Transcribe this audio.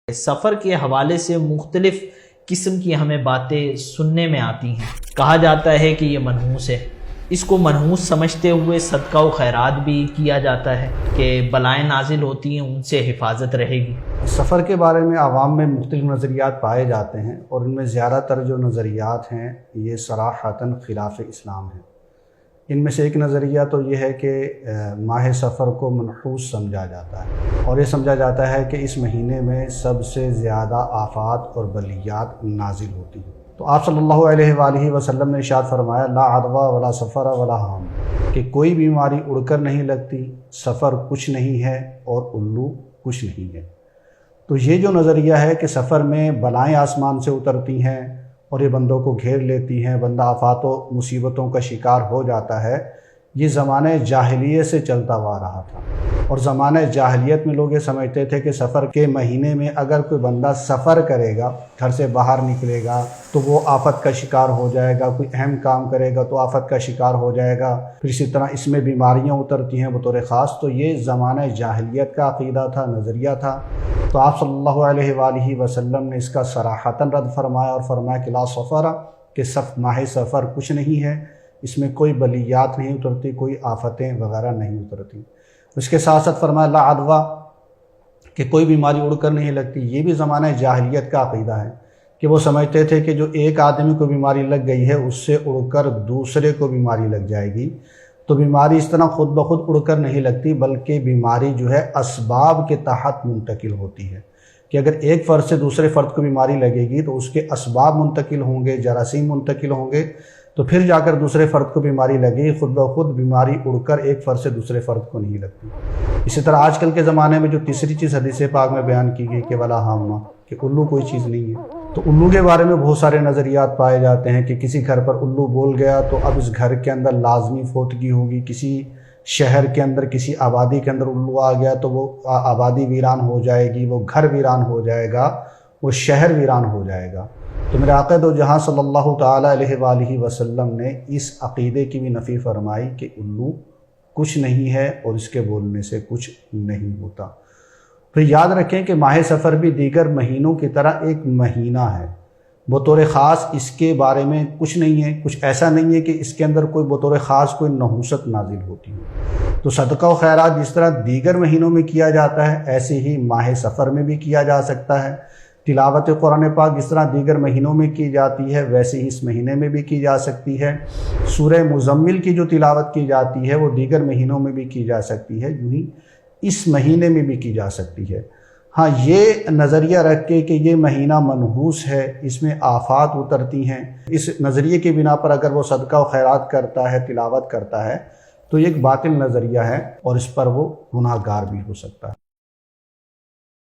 سفر کے حوالے سے مختلف قسم کی ہمیں باتیں سننے میں آتی ہیں۔ کہا جاتا ہے کہ یہ منحوس ہے، اس کو منحوس سمجھتے ہوئے صدقہ و خیرات بھی کیا جاتا ہے کہ بلائیں نازل ہوتی ہیں ان سے حفاظت رہے گی۔ سفر کے بارے میں عوام میں مختلف نظریات پائے جاتے ہیں، اور ان میں زیادہ تر جو نظریات ہیں یہ صراحتاً خلاف اسلام ہیں۔ ان میں سے ایک نظریہ تو یہ ہے کہ ماہ سفر کو منحوس سمجھا جاتا ہے، اور یہ سمجھا جاتا ہے کہ اس مہینے میں سب سے زیادہ آفات اور بلیات نازل ہوتی ہیں۔ تو آپ صلی اللہ علیہ وآلہ وسلم نے ارشاد فرمایا لا عدوى ولا سفر ولا حام، کہ کوئی بیماری اڑ کر نہیں لگتی، سفر کچھ نہیں ہے اور الو کچھ نہیں ہے۔ تو یہ جو نظریہ ہے کہ سفر میں بلائیں آسمان سے اترتی ہیں اور یہ بندوں کو گھیر لیتی ہیں، بندہ آفات و مصیبتوں کا شکار ہو جاتا ہے، یہ زمانہ جاہلیت سے چلتا ہوا رہا تھا۔ اور زمانہ جاہلیت میں لوگ یہ سمجھتے تھے کہ سفر کے مہینے میں اگر کوئی بندہ سفر کرے گا، گھر سے باہر نکلے گا تو وہ آفت کا شکار ہو جائے گا، کوئی اہم کام کرے گا تو آفت کا شکار ہو جائے گا، پھر اسی طرح اس میں بیماریاں اترتی ہیں بطور خاص۔ تو یہ زمانہ جاہلیت کا عقیدہ تھا، نظریہ تھا۔ تو آپ صلی اللہ علیہ وآلہ وسلم نے اس کا صراحتاً رد فرمایا اور فرمایا کہ لا سفر، کہ ماہ سفر کچھ نہیں ہے، اس میں کوئی بلیات نہیں اترتی، کوئی آفتیں وغیرہ نہیں اترتی۔ اس کے ساتھ ساتھ فرمایا لا عدوى، کہ کوئی بیماری اڑ کر نہیں لگتی۔ یہ بھی زمانہ جاہلیت کا عقیدہ ہے کہ وہ سمجھتے تھے کہ جو ایک آدمی کو بیماری لگ گئی ہے اس سے اڑ کر دوسرے کو بیماری لگ جائے گی۔ تو بیماری اس طرح خود بخود اڑ کر نہیں لگتی، بلکہ بیماری جو ہے اسباب کے تحت منتقل ہوتی ہے، کہ اگر ایک فرد سے دوسرے فرد کو بیماری لگے گی تو اس کے اسباب منتقل ہوں گے، جراثیم منتقل ہوں گے، تو پھر جا کر دوسرے فرد کو بیماری لگے، خود بخود بیماری اڑ کر ایک فرد سے دوسرے فرد کو نہیں لگتی۔ اسی طرح آج کل کے زمانے میں جو تیسری چیز حدیث پاک میں بیان کی گئی کہ ولا حامہ، کہ الو کوئی چیز نہیں ہے۔ تو الو کے بارے میں بہت سارے نظریات پائے جاتے ہیں کہ کسی گھر پر الو بول گیا تو اب اس گھر کے اندر لازمی فوتگی ہوگی، کسی شہر کے اندر کسی آبادی کے اندر الو آ گیا تو وہ آبادی ویران ہو جائے گی، وہ گھر ویران ہو جائے گا، وہ شہر ویران ہو جائے گا۔ تو میرے آقا دو جہاں صلی اللہ تعالیٰ علیہ وآلہ وسلم نے اس عقیدے کی بھی نفی فرمائی کہ الو کچھ نہیں ہے اور اس کے بولنے سے کچھ نہیں ہوتا۔ پھر یاد رکھیں کہ ماہ سفر بھی دیگر مہینوں کی طرح ایک مہینہ ہے، بطور خاص اس کے بارے میں کچھ نہیں ہے، کچھ ایسا نہیں ہے کہ اس کے اندر کوئی بطور خاص کوئی نحوست نازل ہوتی ہے۔ تو صدقہ و خیرات جس طرح دیگر مہینوں میں کیا جاتا ہے ایسے ہی ماہ سفر میں بھی کیا جا سکتا ہے۔ تلاوت قرآن پاک جس طرح دیگر مہینوں میں کی جاتی ہے ویسے ہی اس مہینے میں بھی کی جا سکتی ہے۔ سورہ مزمل کی جو تلاوت کی جاتی ہے وہ دیگر مہینوں میں بھی کی جا سکتی ہے، یوں ہی اس مہینے میں بھی کی جا سکتی ہے۔ ہاں، یہ نظریہ رکھ کے کہ یہ مہینہ منحوس ہے، اس میں آفات اترتی ہیں، اس نظریے کی بنا پر اگر وہ صدقہ و خیرات کرتا ہے، تلاوت کرتا ہے تو یہ ایک باطل نظریہ ہے اور اس پر وہ گناہ گار بھی ہو سکتا ہے۔